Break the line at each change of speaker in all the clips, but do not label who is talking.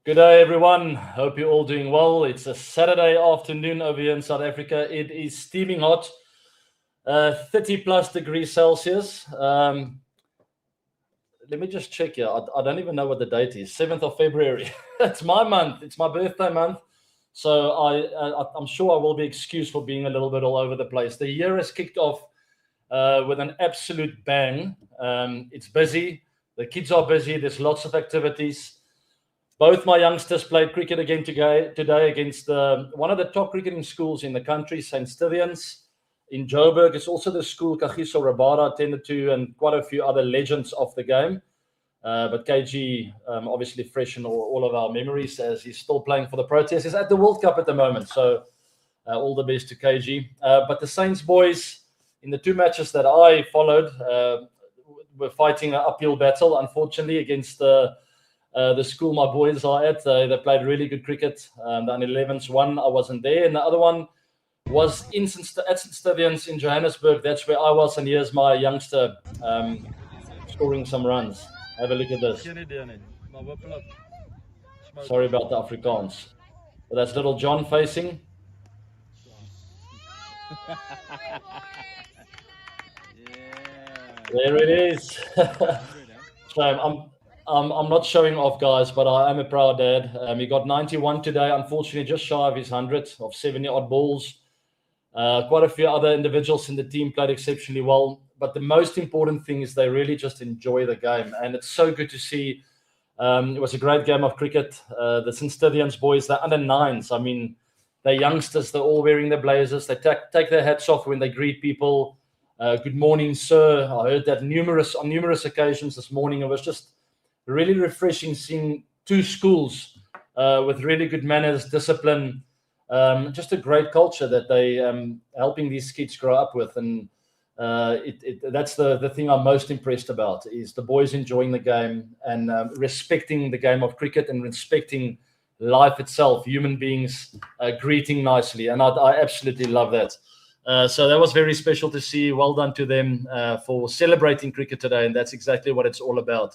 Good day, everyone. Hope you're all doing well. It's a Saturday afternoon over here in South Africa. It is steaming hot, 30 plus degrees Celsius. Let me just check here. I don't even know what the date is. 7th of February. It's my month. It's my birthday month. So I'm sure I will be excused for being a little bit all over the place. The year has kicked off with an absolute bang. It's busy. The kids are busy. There's lots of activities. Both my youngsters played cricket again today against one of the top cricketing schools in the country, St. Stithians in Joburg. It's also the school Kagiso Rabada attended to, and quite a few other legends of the game. But KG, obviously fresh in all of our memories, as he's still playing for the Proteas. He's at the World Cup at the moment, so all the best to KG. But the Saints boys, in the two matches that I followed, were fighting an uphill battle, unfortunately, against the school my boys are at. They played really good cricket. The under-11s won. I wasn't there. And the other one was at St. Stithians in Johannesburg. That's where I was. And here's my youngster scoring some runs. Have a look at this. Sorry about the Afrikaans. But that's little John facing. There it is. So I'm not showing off, guys, but I am a proud dad. He got 91 today, unfortunately, just shy of his 100 of 70-odd balls. Quite a few other individuals in the team played exceptionally well. But the most important thing is they really just enjoy the game. And it's so good to see. It was a great game of cricket. The St. Stithians boys, they're under nines. I mean, they're youngsters. They're all wearing their blazers. They take their hats off when they greet people. Good morning, sir. I heard that on numerous occasions this morning. It was just really refreshing seeing two schools with really good manners, discipline, just a great culture that they helping these kids grow up with. And that's the thing I'm most impressed about, is the boys enjoying the game and respecting the game of cricket and respecting life itself, human beings, greeting nicely. And I absolutely love that. So that was very special to see. Well done to them for celebrating cricket today. And that's exactly what it's all about.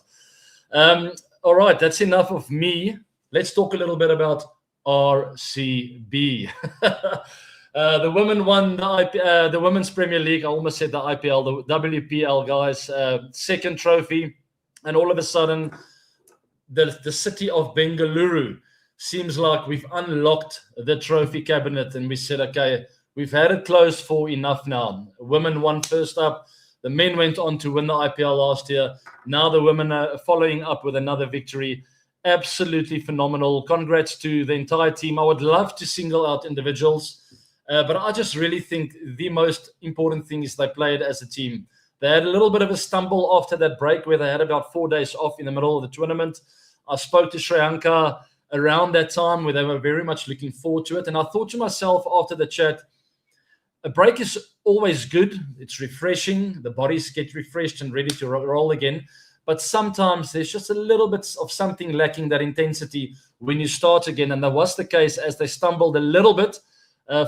All right, that's enough of me. Let's talk a little bit about RCB. The women won the Women's Premier League. I almost said the IPL, the WPL, guys. Second trophy. And all of a sudden, the city of Bengaluru seems like we've unlocked the trophy cabinet. And we said, okay, we've had it closed for enough now. Women won first up. The men went on to win the IPL last year. Now the women are following up with another victory. Absolutely phenomenal. Congrats to the entire team. I would love to single out individuals, but I just really think the most important thing is they played as a team. They had a little bit of a stumble after that break where they had about 4 days off in the middle of the tournament. I spoke to Sri Lanka around that time where they were very much looking forward to it. And I thought to myself after the chat, a break is always good. It's refreshing. The bodies get refreshed and ready to roll again. But sometimes there's just a little bit of something lacking, that intensity, when you start again. And that was the case as they stumbled a little bit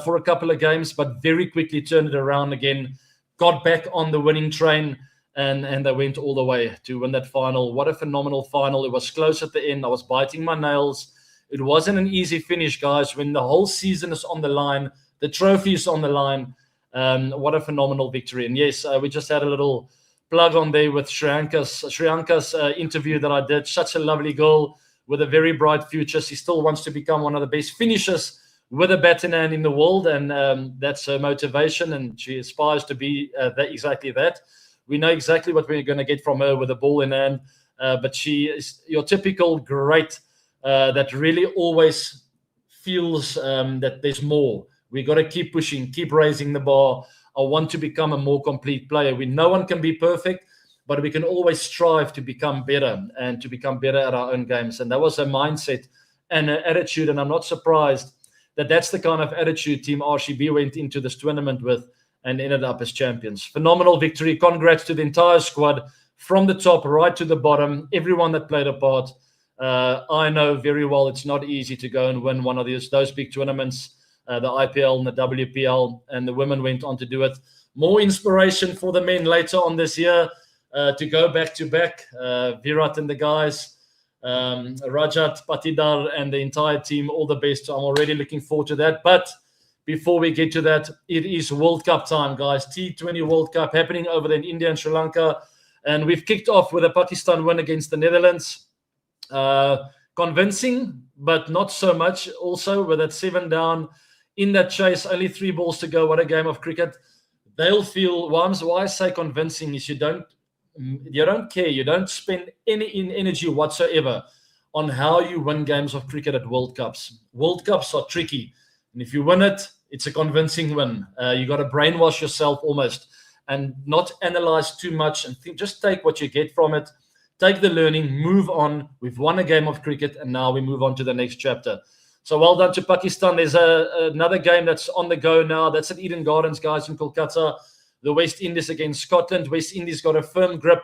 for a couple of games, but very quickly turned it around again, got back on the winning train, and they went all the way to win that final. What a phenomenal final. It was close at the end. I was biting my nails. It wasn't an easy finish, guys, when the whole season is on the line. The trophy is on the line. What a phenomenal victory. And yes, we just had a little plug on there with Sri Lanka's interview that I did. Such a lovely girl with a very bright future. She still wants to become one of the best finishers with a bat in hand in the world. And that's her motivation. And she aspires to be exactly that. We know exactly what we're going to get from her with a ball in hand. But she is your typical great that really always feels that there's more. We got to keep pushing, keep raising the bar. I want to become a more complete player. No one can be perfect, but we can always strive to become better and to become better at our own games. And that was a mindset and an attitude. And I'm not surprised that that's the kind of attitude Team RCB went into this tournament with and ended up as champions. Phenomenal victory. Congrats to the entire squad from the top right to the bottom, everyone that played a part. I know very well it's not easy to go and win one of those big tournaments. The IPL and the WPL, and the women went on to do it. More inspiration for the men later on this year to go back to back. Virat and the guys Rajat Patidar and the entire team, all the best. I'm already looking forward to that. But before we get to that, it is World Cup time, guys. T20 World Cup happening over there in India and Sri Lanka. And we've kicked off with a Pakistan win against the Netherlands. Convincing, but not so much. Also, with that 7 down in that chase, only 3 balls to go. What a game of cricket. They'll feel, why I say convincing is you don't care. You don't spend any energy whatsoever on how you win games of cricket at World Cups. World Cups are tricky. And if you win it, it's a convincing win. You got to brainwash yourself almost and not analyze too much and just take what you get from it. Take the learning, move on. We've won a game of cricket, and now we move on to the next chapter. So well done to Pakistan. There's another game that's on the go now. That's at Eden Gardens, guys, in Kolkata. The West Indies against Scotland. West Indies got a firm grip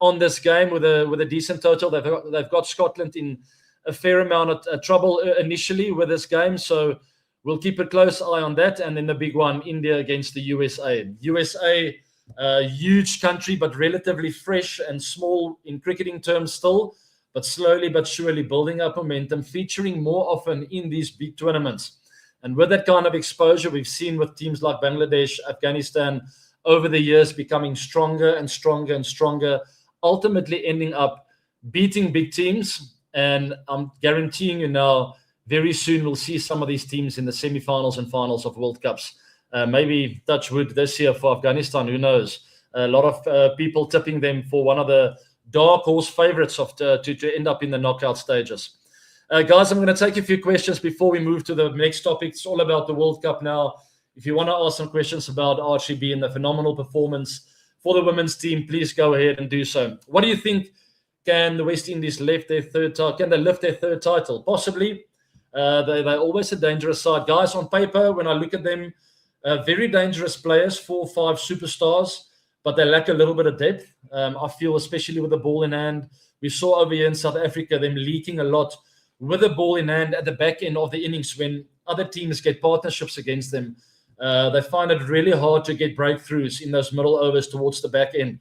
on this game with a decent total. They've got Scotland in a fair amount of trouble initially with this game. So we'll keep a close eye on that. And then the big one, India against the USA. USA, a huge country, but relatively fresh and small in cricketing terms still, but slowly but surely building up momentum, featuring more often in these big tournaments. And with that kind of exposure, we've seen with teams like Bangladesh, Afghanistan, over the years becoming stronger and stronger and stronger, ultimately ending up beating big teams. And I'm guaranteeing you now, very soon we'll see some of these teams in the semi-finals and finals of World Cups. Maybe touch wood this year for Afghanistan, who knows? A lot of people tipping them for one of the dark horse favorites to end up in the knockout stages. Guys, I'm going to take a few questions before we move to the next topic. It's all about the World Cup now. If you want to ask some questions about RCB and the phenomenal performance for the women's team, please go ahead and do so. What do you think? Can the West Indies lift their third title? Can they lift their third title? Possibly. They're always a dangerous side. Guys, on paper, when I look at them, very dangerous players, 4 or 5 superstars, but they lack a little bit of depth. I feel, especially with the ball in hand. We saw over here in South Africa them leaking a lot with the ball in hand at the back end of the innings when other teams get partnerships against them. They find it really hard to get breakthroughs in those middle overs towards the back end.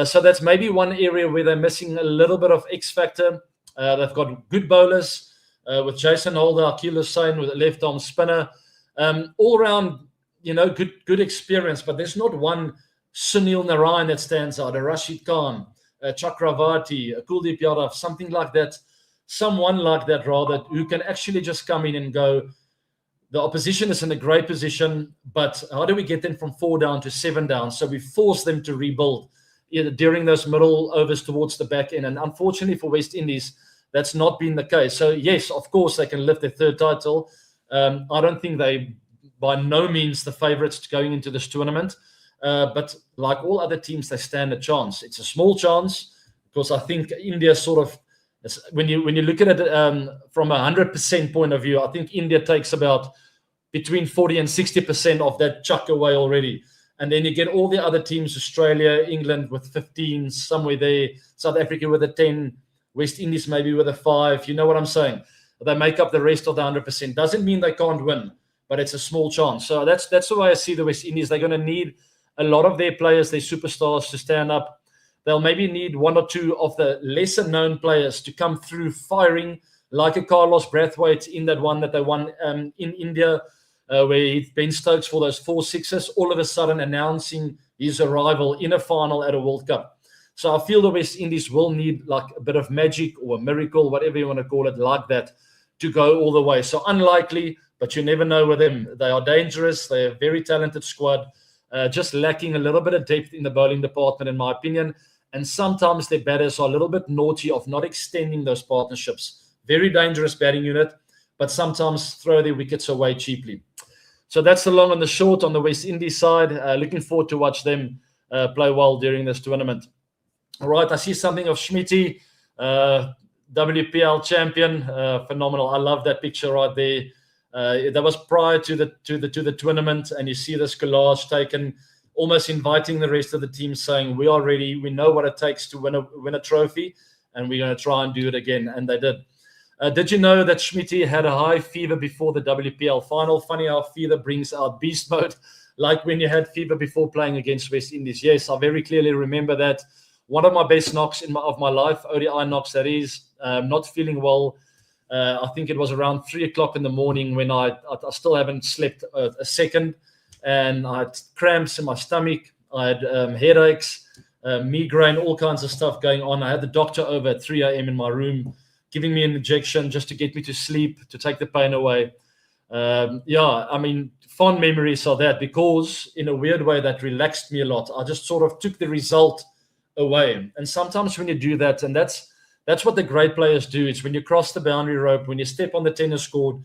So that's maybe one area where they're missing a little bit of X factor. They've got good bowlers with Jason Holder, Akil Hussain with a left-arm spinner. All around, good experience, but there's not one Sunil Narayan that stands out, a Rashid Khan, a Chakravarti, a Kuldeep Yadav, something like that. Someone like that, rather, who can actually just come in and go, the opposition is in a great position, but how do we get them from 4 down to 7 down? So we force them to rebuild during those middle overs towards the back end. And unfortunately for West Indies, that's not been the case. So yes, of course, they can lift their third title. I don't think they, by no means, the favourites going into this tournament. But like all other teams, they stand a chance. It's a small chance because I think India sort of, when you look at it from a 100% point of view, I think India takes about between 40 and 60% of that chuck away already. And then you get all the other teams, Australia, England with 15, somewhere there, South Africa with a 10, West Indies maybe with a 5. You know what I'm saying? They make up the rest of the 100%. Doesn't mean they can't win, but it's a small chance. So that's the way I see the West Indies. They're going to need a lot of their players, their superstars, to stand up. They'll maybe need 1 or 2 of the lesser-known players to come through firing, like a Carlos Brathwaite in that one that they won in India, where he Ben Stokes for those 4 sixes, all of a sudden announcing his arrival in a final at a World Cup. So I feel the West Indies will need like a bit of magic or a miracle, whatever you want to call it, like that, to go all the way. So unlikely, but you never know with them. They are dangerous. They're a very talented squad, just lacking a little bit of depth in the bowling department, in my opinion. And sometimes their batters are a little bit naughty of not extending those partnerships. Very dangerous batting unit, but sometimes throw their wickets away cheaply. So that's the long and the short on the West Indies side. Looking forward to watch them play well during this tournament. All right, I see something of Schmitty, WPL champion, phenomenal. I love that picture right there. That was prior to the tournament, and you see this collage taken, almost inviting the rest of the team, saying, we are ready, we know what it takes to win a trophy, and we're going to try and do it again. And they did. Did you know that Schmitty had a high fever before the WPL final? Funny how fever brings out beast mode, like when you had fever before playing against West Indies. Yes, I very clearly remember that. One of my best knocks of my life, ODI knocks that is. not feeling well. I think it was around 3 o'clock in the morning when I still haven't slept a second, and I had cramps in my stomach. I had headaches, migraine, all kinds of stuff going on. I had the doctor over at 3 a.m. in my room, giving me an injection just to get me to sleep, to take the pain away. Yeah, I mean, fond memories of that, because in a weird way that relaxed me a lot. I just sort of took the result away. And sometimes when you do that, and that's what the great players do, is when you cross the boundary rope, when you step on the tennis court,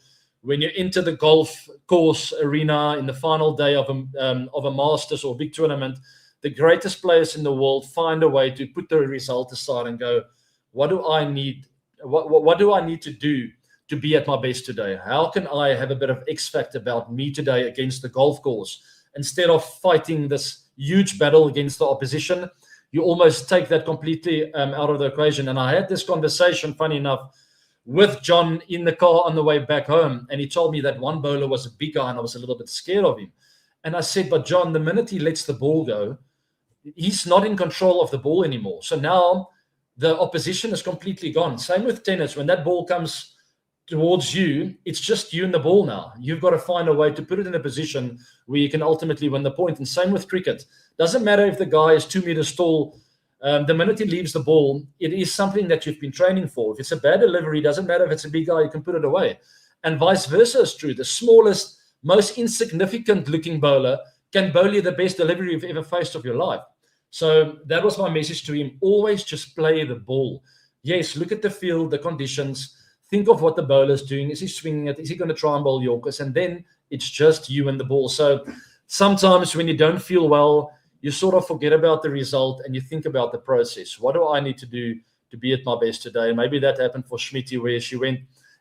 when you enter the golf course arena in the final day of a Masters or big tournament, the greatest players in the world find a way to put the result aside and go, what do I need? What do I need to do to be at my best today? How can I have a bit of X factor about me today against the golf course? Instead of fighting this huge battle against the opposition, you almost take that completely out of the equation. And I had this conversation, funny enough, with John in the car on the way back home. And he told me that one bowler was a big guy and I was a little bit scared of him. And I said, but John, the minute he lets the ball go, he's not in control of the ball anymore. So now the opposition is completely gone. Same with tennis. When that ball comes towards you, it's just you and the ball now. You've got to find a way to put it in a position where you can ultimately win the point. And same with cricket. Doesn't matter if the guy is 2 meters tall. The minute he leaves the ball, it is something that you've been training for. If it's a bad delivery, doesn't matter if it's a big guy, you can put it away. And vice versa is true. The smallest, most insignificant looking bowler can bowl you the best delivery you've ever faced of your life. So that was my message to him. Always just play the ball. Yes, look at the field, the conditions. Think of what the bowler's doing. Is he swinging it? Is he going to try and bowl Yorkers? And then it's just you and the ball. So sometimes when you don't feel well, you sort of forget about the result and you think about the process. What do I need to do to be at my best today? Maybe that happened for Schmitty, where she went,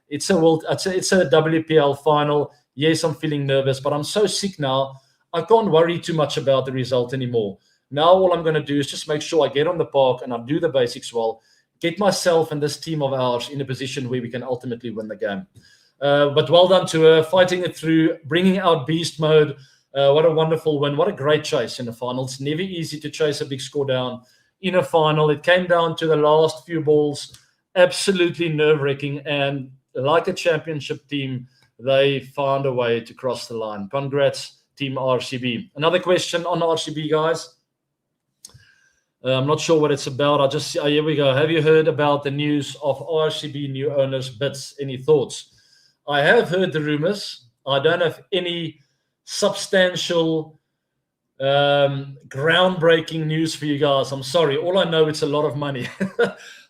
it's a WPL final. Yes, I'm feeling nervous, but I'm so sick now. I can't worry too much about the result anymore. Now all I'm going to do is just make sure I get on the park and I do the basics well, get myself and this team of ours in a position where we can ultimately win the game. But well done to her, fighting it through, bringing out beast mode. What a wonderful win. What a great chase in the final. It's never easy to chase a big score down in a final. It came down to the last few balls. Absolutely nerve-wracking. And like a championship team, they found a way to cross the line. Congrats, Team RCB. Another question on RCB, guys. I'm not sure what it's about. Here we go. Have you heard about the news of RCB new owners' bids? Any thoughts? I have heard the rumors. I don't have any substantial, groundbreaking news for you guys. I'm sorry. All I know, it's a lot of money.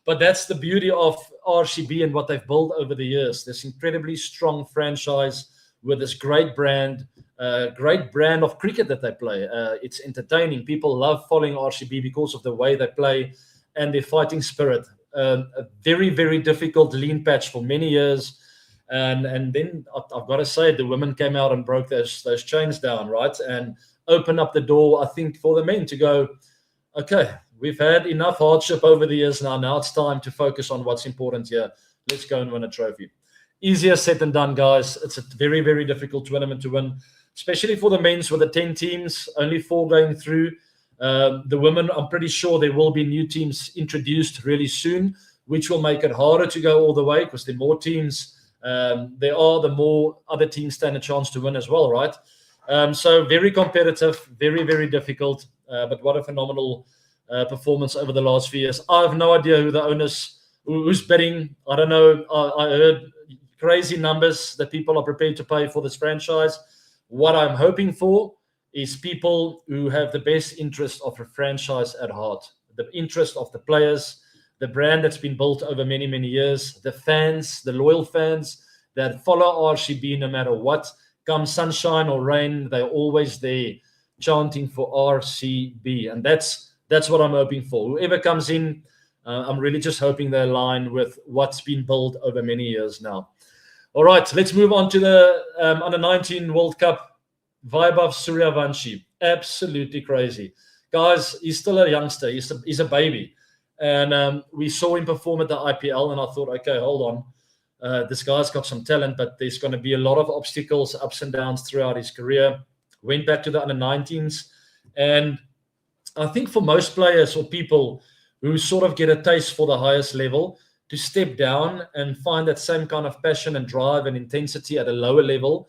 But that's the beauty of RCB and what they've built over the years. This incredibly strong franchise with this great brand of cricket that they play. It's entertaining. People love following RCB because of the way they play and their fighting spirit. A very, very difficult lean patch for many years. And then I've got to say, the women came out and broke those chains down, right? And opened up the door, I think, for the men to go, okay, we've had enough hardship over the years now. Now it's time to focus on what's important here. Let's go and win a trophy. Easier said than done, guys. It's a very, very difficult tournament to win, especially for the men's with the 10 teams, only 4 going through. The women, I'm pretty sure there will be new teams introduced really soon, which will make it harder to go all the way because the more teams there are, the more other teams stand a chance to win as well, right? So very competitive, very, very difficult, but what a phenomenal performance over the last few years. I have no idea who the owners, who's bidding. I don't know. I heard crazy numbers that people are prepared to pay for this franchise. What I'm hoping for is people who have the best interest of a franchise at heart, the interest of the players, the brand that's been built over many, many years, the fans, the loyal fans that follow RCB no matter what. Come sunshine or rain, they're always there chanting for RCB. And that's what I'm hoping for. Whoever comes in, I'm really just hoping they align with what's been built over many years now. All right, let's move on to the U19 World Cup. Vaibhav Suryavanshi, absolutely crazy. Guys, he's still a youngster. He's a baby. And we saw him perform at the IPL, and I thought, okay, hold on. This guy's got some talent, but there's going to be a lot of obstacles, ups and downs throughout his career. Went back to the under-19s. And I think for most players or people who sort of get a taste for the highest level, to step down and find that same kind of passion and drive and intensity at a lower level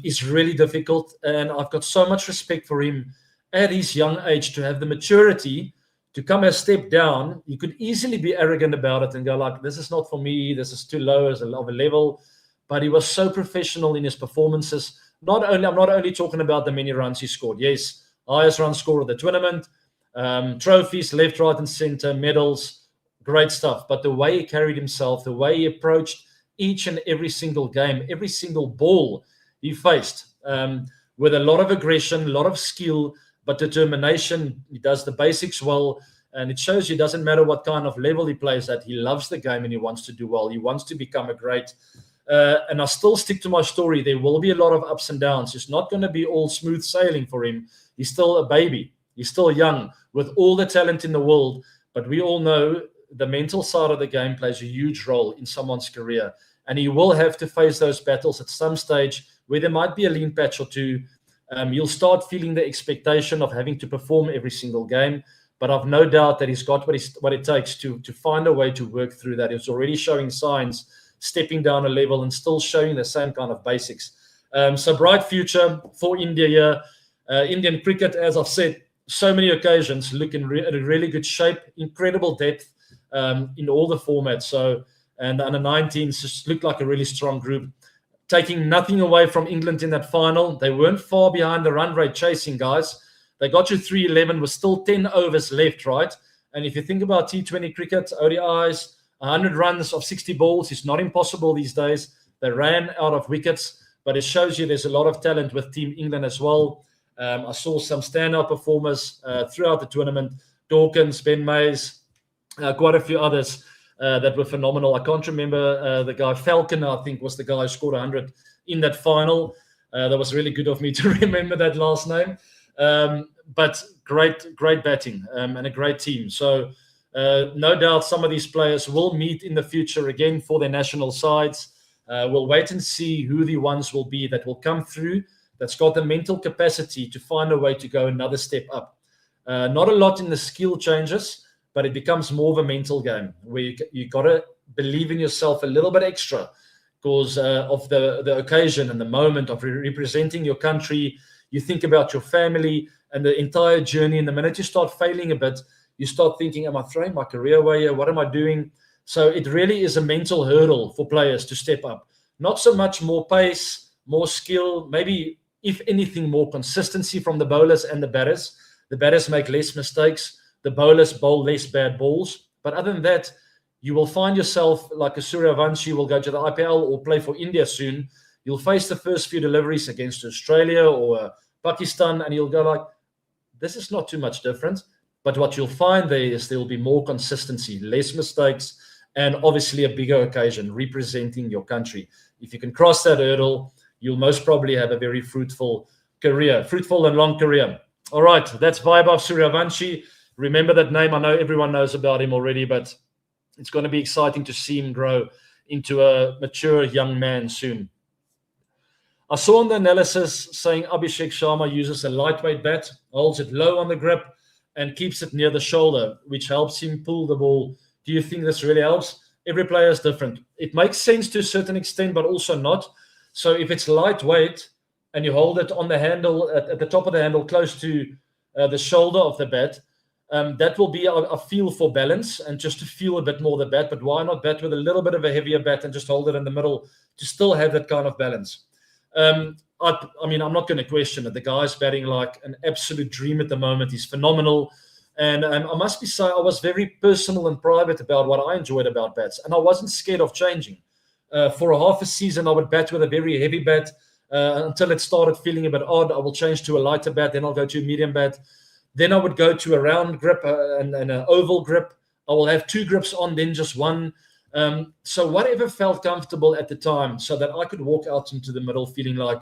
is really difficult. And I've got so much respect for him at his young age to have the maturity to come a step down. You could easily be arrogant about it and go like, this is not for me, this is too low of a level. But he was so professional in his performances. I'm not only talking about the many runs he scored. Yes, highest run scorer of the tournament, trophies left, right, and center, medals, great stuff. But the way he carried himself, the way he approached each and every single game, every single ball he faced, with a lot of aggression, a lot of skill, but determination. He does the basics well, and it shows you it doesn't matter what kind of level he plays at. He loves the game and he wants to do well. He wants to become a great. And I still stick to my story. There will be a lot of ups and downs. It's not going to be all smooth sailing for him. He's still a baby. He's still young with all the talent in the world. But we all know the mental side of the game plays a huge role in someone's career. And he will have to face those battles at some stage where there might be a lean patch or two. You'll start feeling the expectation of having to perform every single game. But I've no doubt that he's got what it takes to find a way to work through that. He's already showing signs, stepping down a level and still showing the same kind of basics. So bright future for India here. Indian cricket, as I've said, so many occasions, look in a really good shape, incredible depth in all the formats. So, and the under 19s just looked like a really strong group. Taking nothing away from England in that final. They weren't far behind the run rate chasing, guys. They got to 311 with still 10 overs left, right? And if you think about T20 cricket, ODIs, 100 runs of 60 balls is not impossible these days. They ran out of wickets, but it shows you there's a lot of talent with Team England as well. I saw some standout performers throughout the tournament. Dawkins, Ben Mays, quite a few others that were phenomenal. I can't remember the guy. Falcon, I think, was the guy who scored 100 in that final. That was really good of me to remember that last name. But great batting and a great team. So no doubt some of these players will meet in the future again for their national sides. We'll wait and see who the ones will be that will come through, that's got the mental capacity to find a way to go another step up. Not a lot in the skill changes, but it becomes more of a mental game where you got to believe in yourself a little bit extra because of the occasion and the moment of representing your country. You think about your family and the entire journey. And the minute you start failing a bit, you start thinking, am I throwing my career away here? What am I doing? So it really is a mental hurdle for players to step up. Not so much more pace, more skill, maybe, if anything, more consistency from the bowlers and the batters. The batters make less mistakes. The bowlers bowl less bad balls. But other than that, you will find yourself like a Suryavanshi will go to the IPL or play for India soon. You'll face the first few deliveries against Australia or Pakistan, and you'll go like, this is not too much different. But what you'll find there is there will be more consistency, less mistakes, and obviously a bigger occasion representing your country. If you can cross that hurdle, you'll most probably have a very fruitful and long career. All right, that's Vaibhav Suryavanshi. Remember that name. I know everyone knows about him already, but it's going to be exciting to see him grow into a mature young man soon. I saw in the analysis saying Abhishek Sharma uses a lightweight bat, holds it low on the grip, and keeps it near the shoulder, which helps him pull the ball. Do you think this really helps? Every player is different. It makes sense to a certain extent, but also not. So if it's lightweight and you hold it on the handle, at the top of the handle, close to the shoulder of the bat, that will be a feel for balance and just to feel a bit more the bat. But why not bat with a little bit of a heavier bat and just hold it in the middle to still have that kind of balance? I mean, I'm not going to question it. The guy's batting like an absolute dream at the moment. He's phenomenal. And I must say, I was very personal and private about what I enjoyed about bats. And I wasn't scared of changing. For a half a season, I would bat with a very heavy bat until it started feeling a bit odd. I will change to a lighter bat. Then I'll go to a medium bat. Then I would go to a round grip and an oval grip. I will have two grips on, then just one. So whatever felt comfortable at the time so that I could walk out into the middle feeling like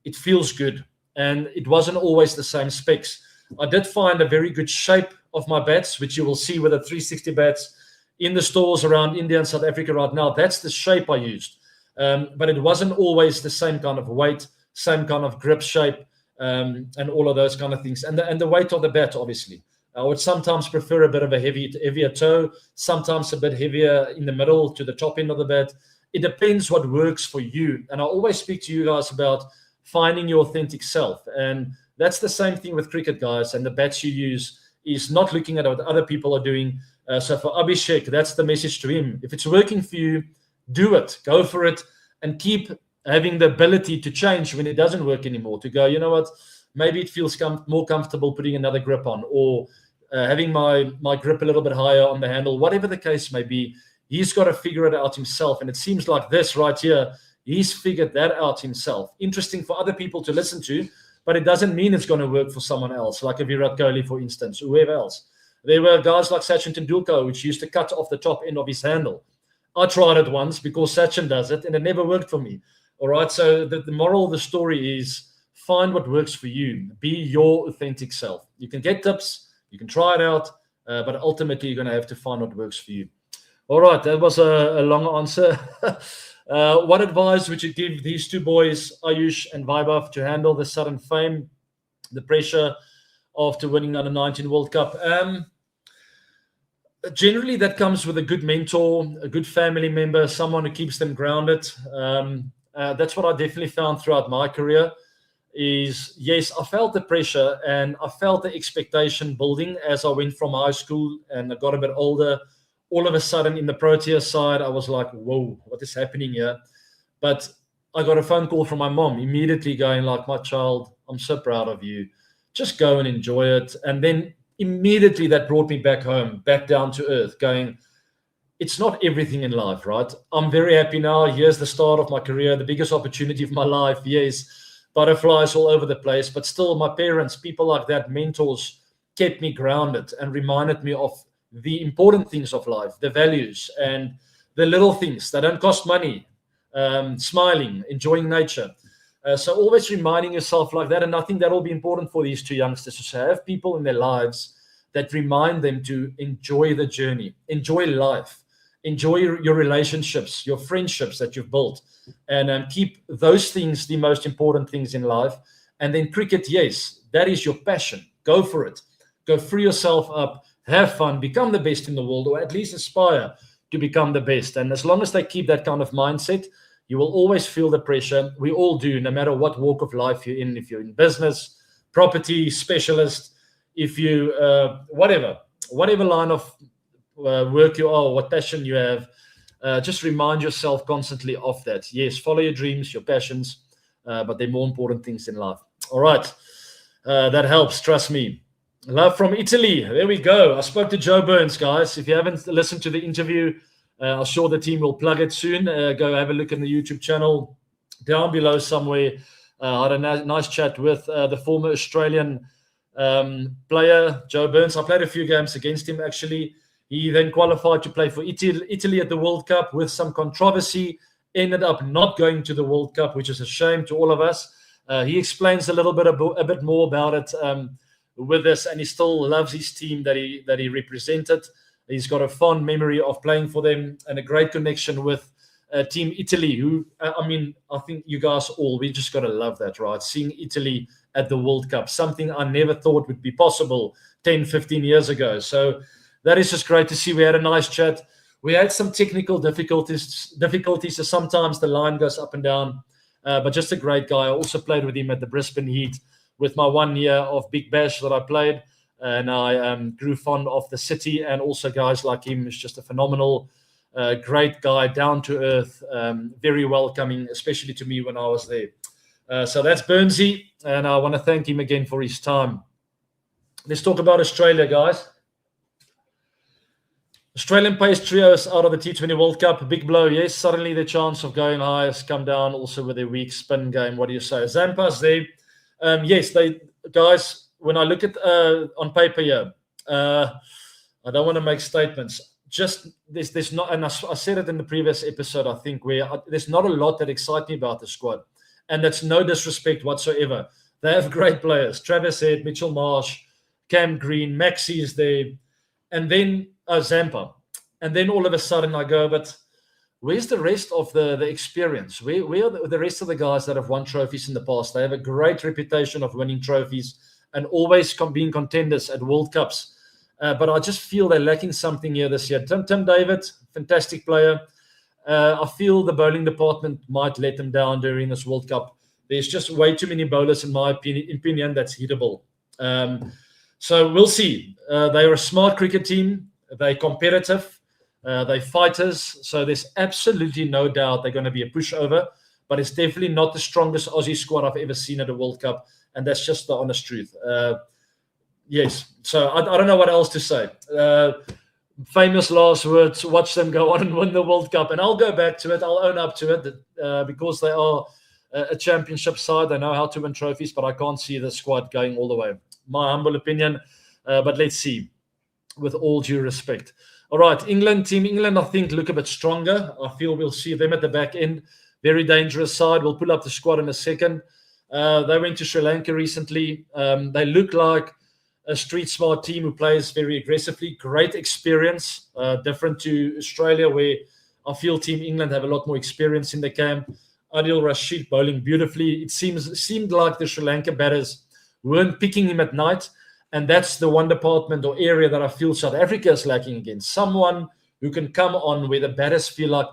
it feels good. And it wasn't always the same specs. I did find a very good shape of my bats, which you will see with the 360 bats in the stores around India and South Africa right now. That's the shape I used. But it wasn't always the same kind of weight, same kind of grip shape, and all of those kind of things. And the weight of the bat, obviously. I would sometimes prefer a bit of a heavier toe, sometimes a bit heavier in the middle to the top end of the bat. It depends what works for you. And I always speak to you guys about finding your authentic self. And that's the same thing with cricket, guys. And the bats you use is not looking at what other people are doing. So for Abhishek, that's the message to him. If it's working for you, do it, go for it, and keep having the ability to change when it doesn't work anymore, to go, you know what, maybe it feels more comfortable putting another grip on, or having my grip a little bit higher on the handle, whatever the case may be. He's got to figure it out himself. And it seems like this right here, he's figured that out himself. Interesting for other people to listen to, but it doesn't mean it's going to work for someone else, like a Virat Kohli, for instance, or whoever else. There were guys like Sachin Tendulkar, which used to cut off the top end of his handle. I tried it once because Sachin does it, and it never worked for me. All right, so the moral of the story is find what works for you. Be your authentic self. You can get tips, you can try it out, but ultimately you're going to have to find what works for you. All right, that was a long answer. What advice would you give these two boys, Ayush and Vaibhav, to handle the sudden fame, the pressure after winning the U19 World Cup? Generally, that comes with a good mentor, a good family member, someone who keeps them grounded. That's what I definitely found throughout my career is, yes, I felt the pressure and I felt the expectation building as I went from high school and I got a bit older. All of a sudden, in the Proteas side, I was like, whoa, what is happening here? But I got a phone call from my mom immediately going like, my child, I'm so proud of you. Just go and enjoy it. And then immediately that brought me back home, back down to earth, going, it's not everything in life, right? I'm very happy now. Here's the start of my career, the biggest opportunity of my life. Yes, butterflies all over the place. But still, my parents, people like that, mentors, kept me grounded and reminded me of the important things of life, the values and the little things that don't cost money, smiling, enjoying nature. So always reminding yourself like that. And I think that will be important for these two youngsters to have people in their lives that remind them to enjoy the journey, enjoy life, enjoy your relationships, your friendships that you've built, and keep those things the most important things in life. And then cricket, yes, that is your passion. Go for it. Go free yourself up. Have fun, become the best in the world, or at least aspire to become the best. And as long as they keep that kind of mindset, you will always feel the pressure. We all do, no matter what walk of life you're in. If you're in business, property, specialist, if you, whatever line of work you are, what passion you have, just remind yourself constantly of that. Yes, follow your dreams, your passions, but they're more important things in life. All right, that helps, trust me. Love from Italy. There we go. I spoke to Joe Burns, guys. If you haven't listened to the interview, I'm sure the team will plug it soon. Go have a look in the YouTube channel down below somewhere. I had a nice chat with the former Australian player, Joe Burns. I played a few games against him, actually. He then qualified to play for Italy at the World Cup with some controversy. Ended up not going to the World Cup, which is a shame to all of us. He explains a bit more about it with us, and he still loves his team that he represented. He's got a fond memory of playing for them and a great connection with Team Italy, who, I think you guys we just got to love that, right? Seeing Italy at the World Cup, something I never thought would be possible 10, 15 years ago. So that is just great to see. We had a nice chat. We had some technical difficulties. So sometimes the line goes up and down, but just a great guy. I also played with him at the Brisbane Heat with my 1 year of Big Bash that I played, and I grew fond of the city, and also guys like him. Is just a phenomenal, great guy, down to earth, very welcoming, especially to me when I was there. So that's Burnsy, and I want to thank him again for his time. Let's talk about Australia, guys. Australian pace trios out of the T20 World Cup. Big blow, yes. Suddenly the chance of going high has come down, also with their weak spin game. What do you say? Zampa's there. Yes, guys, when I look at on paper here, I don't want to make statements. Just there's not, and I said it in the previous episode, I think, where there's not a lot that excites me about the squad. And that's no disrespect whatsoever. They have great players. Travis Head, Mitchell Marsh, Cam Green, Maxi is there, and then Zampa. And then all of a sudden I go, but where's the rest of the experience? Where are the rest of the guys that have won trophies in the past? They have a great reputation of winning trophies and always being contenders at World Cups. but I just feel they're lacking something here this year. Tim David, fantastic player. I feel the bowling department might let them down during this World Cup. There's just way too many bowlers, in my opinion, that's hittable. So we'll see. They're a smart cricket team. They're competitive. They're fighters. So there's absolutely no doubt they're going to be a pushover. But it's definitely not the strongest Aussie squad I've ever seen at a World Cup. And that's just the honest truth. Yes. So I don't know what else to say. Famous last words, watch them go on and win the World Cup. And I'll go back to it. I'll own up to it because they are a championship side. They know how to win trophies, but I can't see the squad going all the way. My humble opinion, but let's see, with all due respect. All right, Team England, I think, look a bit stronger. I feel we'll see them at the back end. Very dangerous side. We'll pull up the squad in a second. They went to Sri Lanka recently. They look like a street smart team who plays very aggressively. Great experience, different to Australia, where I feel Team England have a lot more experience in the camp. Adil Rashid bowling beautifully. It seemed like the Sri Lanka batters weren't picking him at night. And that's the one department or area that I feel South Africa is lacking again. Someone who can come on where the batters feel like,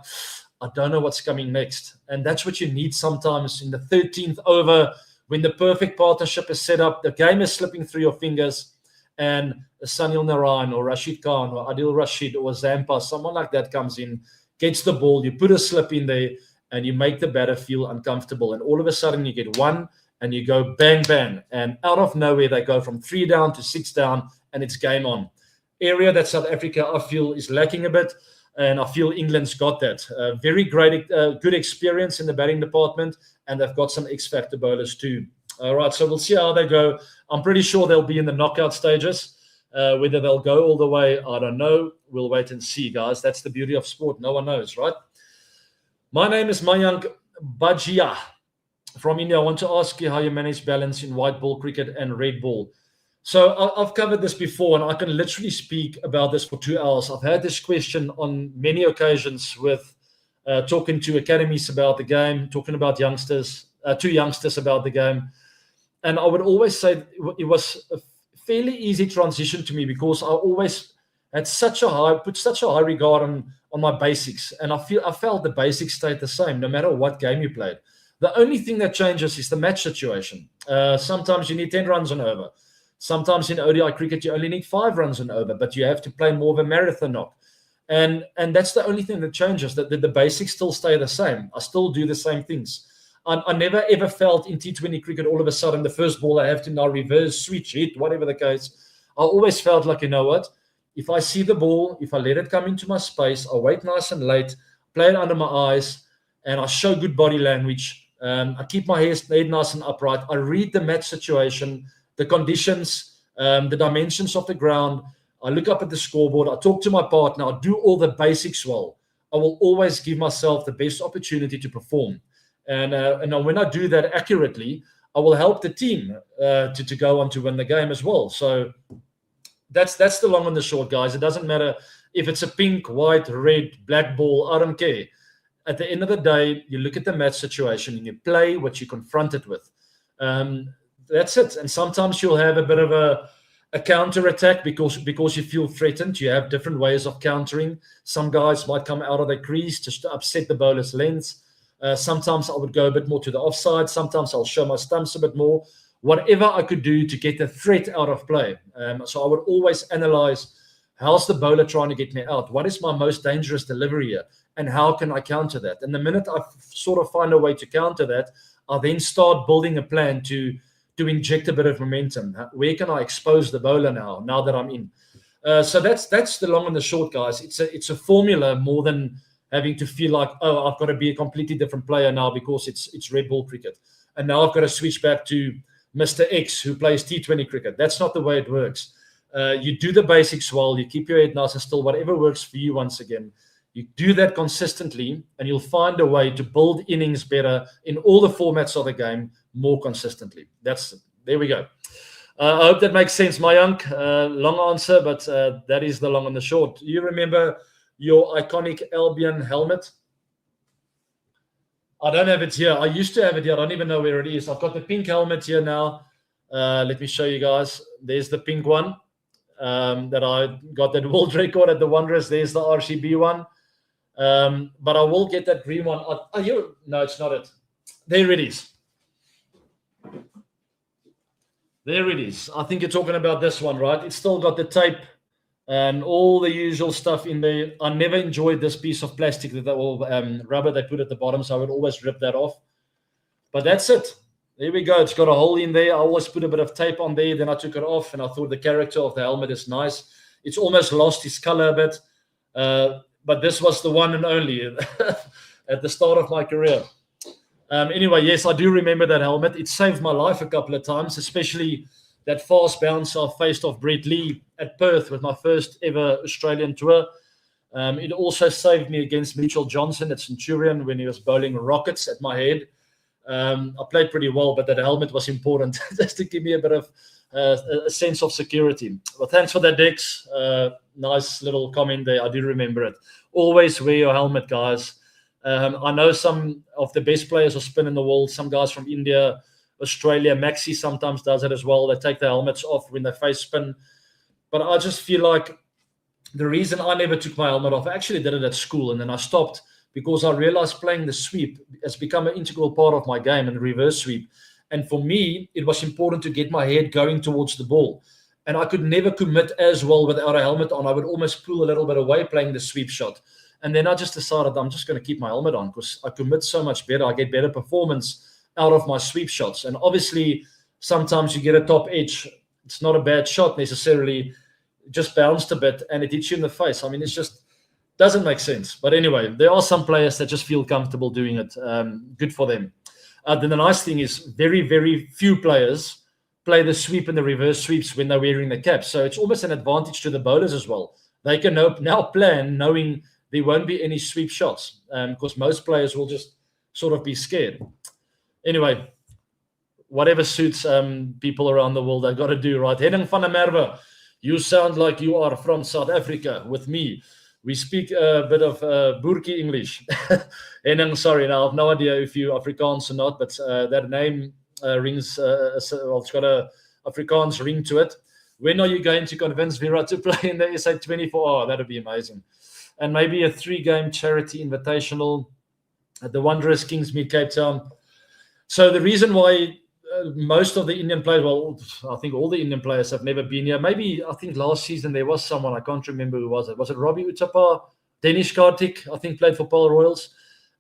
I don't know what's coming next. And that's what you need sometimes in the 13th over, when the perfect partnership is set up, the game is slipping through your fingers, and Sunil Narayan or Rashid Khan or Adil Rashid or Zampa, someone like that comes in, gets the ball, you put a slip in there, and you make the batter feel uncomfortable. And all of a sudden you get one, and you go bang, bang. And out of nowhere, they go from 3 down to 6 down, and it's game on. Area that South Africa, I feel, is lacking a bit, and I feel England's got that. Very great, good experience in the batting department, and they've got some X-factor bowlers too. All right, so we'll see how they go. I'm pretty sure they'll be in the knockout stages. Whether they'll go all the way, I don't know. We'll wait and see, guys. That's the beauty of sport. No one knows, right? My name is Mayank Bajia from India. I want to ask you how you manage balance in white ball cricket and red ball. So I've covered this before, and I can literally speak about this for 2 hours. I've had this question on many occasions with talking to academies about the game, talking about youngsters, to youngsters about the game. And I would always say it was a fairly easy transition to me, because I always had put such a high regard on my basics. And I felt the basics stayed the same no matter what game you played. The only thing that changes is the match situation. Sometimes you need 10 runs and over. Sometimes in ODI cricket, you only need 5 runs and over, but you have to play more of a marathon knock. And that's the only thing that changes, that the basics still stay the same. I still do the same things. I never ever felt in T20 cricket all of a sudden the first ball I have to now reverse, switch, hit, whatever the case. I always felt like, you know what? If I see the ball, if I let it come into my space, I wait nice and late, play it under my eyes, and I show good body language. I keep my head nice and upright. I read the match situation, the conditions, the dimensions of the ground. I look up at the scoreboard. I talk to my partner. I do all the basics well. I will always give myself the best opportunity to perform. And when I do that accurately, I will help the team to go on to win the game as well. So that's the long and the short, guys. It doesn't matter if it's a pink, white, red, black ball. I don't care. At the end of the day, you look at the match situation and you play what you're confronted with. That's it. And sometimes you'll have a bit of a counter attack because you feel threatened. You have different ways of countering. Some guys might come out of the crease just to upset the bowler's lengths. Sometimes I would go a bit more to the offside. Sometimes I'll show my stumps a bit more. Whatever I could do to get the threat out of play. So I would always analyze, how's the bowler trying to get me out? What is my most dangerous delivery here? And how can I counter that? And the minute I sort of find a way to counter that, I then start building a plan to inject a bit of momentum. Where can I expose the bowler now that I'm in? So that's the long and the short, guys. It's a formula more than having to feel like, oh, I've got to be a completely different player now because it's red ball cricket. And now I've got to switch back to Mr. X who plays T20 cricket. That's not the way it works. You do the basics well. You keep your head nice and still. Whatever works for you, once again. You do that consistently, and you'll find a way to build innings better in all the formats of the game more consistently. There we go. I hope that makes sense, Mayank. Long answer, but that is the long and the short. You remember your iconic Albion helmet? I don't have it here. I used to have it here. I don't even know where it is. I've got the pink helmet here now. Let me show you guys. There's the pink one. that I got that world record at the Wanderers. There's the RCB one. But I will get that green one. No, it's not it. There it is. There it is. I think you're talking about this one, right? It's still got the tape and all the usual stuff in there. I never enjoyed this piece of plastic, that rubber they put at the bottom, so I would always rip that off. But that's it. There we go. It's got a hole in there. I always put a bit of tape on there. Then I took it off, and I thought the character of the helmet is nice. It's almost lost its color a bit. But this was the one and only at the start of my career. Anyway, yes, I do remember that helmet. It saved my life a couple of times, especially that fast bounce I faced off Brett Lee at Perth with my first ever Australian tour. It also saved me against Mitchell Johnson at Centurion when he was bowling rockets at my head. I played pretty well, but that helmet was important just to give me a bit of a sense of security. Well, thanks for that, Dex. Nice little comment there. I do remember it. Always wear your helmet, guys. I know some of the best players of spin in the world, some guys from India, Australia. Maxi sometimes does it as well. They take the helmets off when they face spin. But I just feel like the reason I never took my helmet off, I actually did it at school, and then I stopped because I realized playing the sweep has become an integral part of my game, and the reverse sweep. And for me, it was important to get my head going towards the ball. And I could never commit as well without a helmet on. I would almost pull a little bit away playing the sweep shot. And then I just decided I'm just going to keep my helmet on because I commit so much better. I get better performance out of my sweep shots. And obviously, sometimes you get a top edge. It's not a bad shot necessarily. It just bounced a bit and it hits you in the face. I mean, it just doesn't make sense. But anyway, there are some players that just feel comfortable doing it. Good for them. Then the nice thing is very, very few players play the sweep and the reverse sweeps when they're wearing the cap. So it's almost an advantage to the bowlers as well. They can now plan knowing there won't be any sweep shots because most players will just sort of be scared. Anyway, whatever suits people around the world, they've got to do, right? Henning van der Merwe, you sound like you are from South Africa with me. We speak a bit of Boertjie English. Henning, sorry, now I have no idea if you're Afrikaans or not, but that name rings, well, it's got a Afrikaans ring to it. When are you going to convince Virat to play in the SA24? Oh, that would be amazing. And maybe a 3-game charity invitational at the Wanderers, Kingsmead, Cape Town. So the reason why most of the Indian players, well, I think all the Indian players have never been here. Maybe, I think last season there was someone, I can't remember who was it. Was it Robbie Uthappa? Danish Karthik, I think, played for Pearl Royals.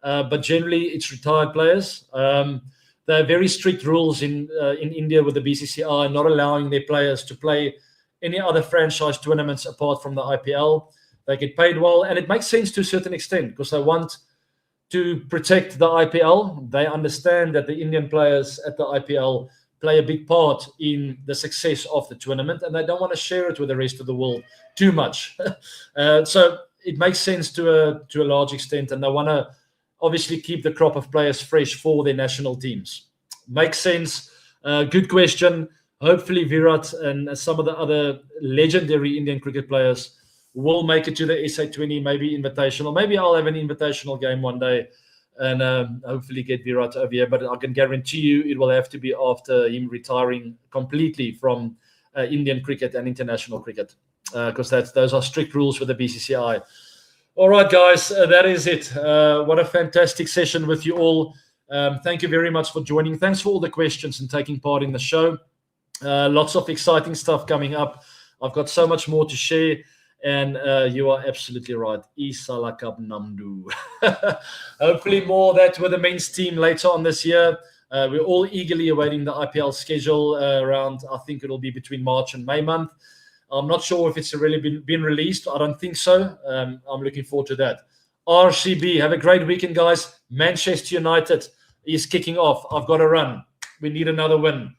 But generally, it's retired players. There are very strict rules in India with the BCCI, not allowing their players to play any other franchise tournaments apart from the IPL. They get paid well, and it makes sense to a certain extent because they want to protect the IPL. They understand that the Indian players at the IPL play a big part in the success of the tournament, and they don't want to share it with the rest of the world too much. So it makes sense to a large extent, and they want to obviously keep the crop of players fresh for their national teams. Makes sense. Good question. Hopefully Virat and some of the other legendary Indian cricket players will make it to the SA20, maybe invitational. Maybe I'll have an invitational game one day and hopefully get Virat over here. But I can guarantee you it will have to be after him retiring completely from Indian cricket and international cricket because those are strict rules for the BCCI. All right, guys, that is it. What a fantastic session with you all. Thank you very much for joining. Thanks for all the questions and taking part in the show. Lots of exciting stuff coming up. I've got so much more to share. And you are absolutely right. Isalakab Namdu. Hopefully more of that with the men's team later on this year. We're all eagerly awaiting the IPL schedule around, I think it'll be between March and May month. I'm not sure if it's really been released. I don't think so. I'm looking forward to that. RCB, have a great weekend, guys. Manchester United is kicking off. I've got to run. We need another win.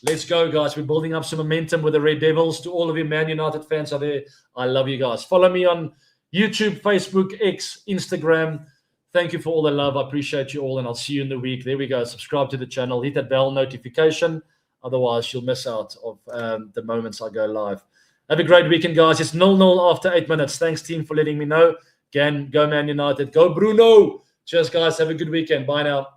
Let's go, guys. We're building up some momentum with the Red Devils. To all of you Man United fans out there, I love you guys. Follow me on YouTube, Facebook, X, Instagram. Thank you for all the love. I appreciate you all, and I'll see you in the week. There we go. Subscribe to the channel. Hit that bell notification. Otherwise, you'll miss out of the moments I go live. Have a great weekend, guys. It's 0-0 after 8 minutes. Thanks, team, for letting me know. Again, go Man United. Go Bruno. Cheers, guys. Have a good weekend. Bye now.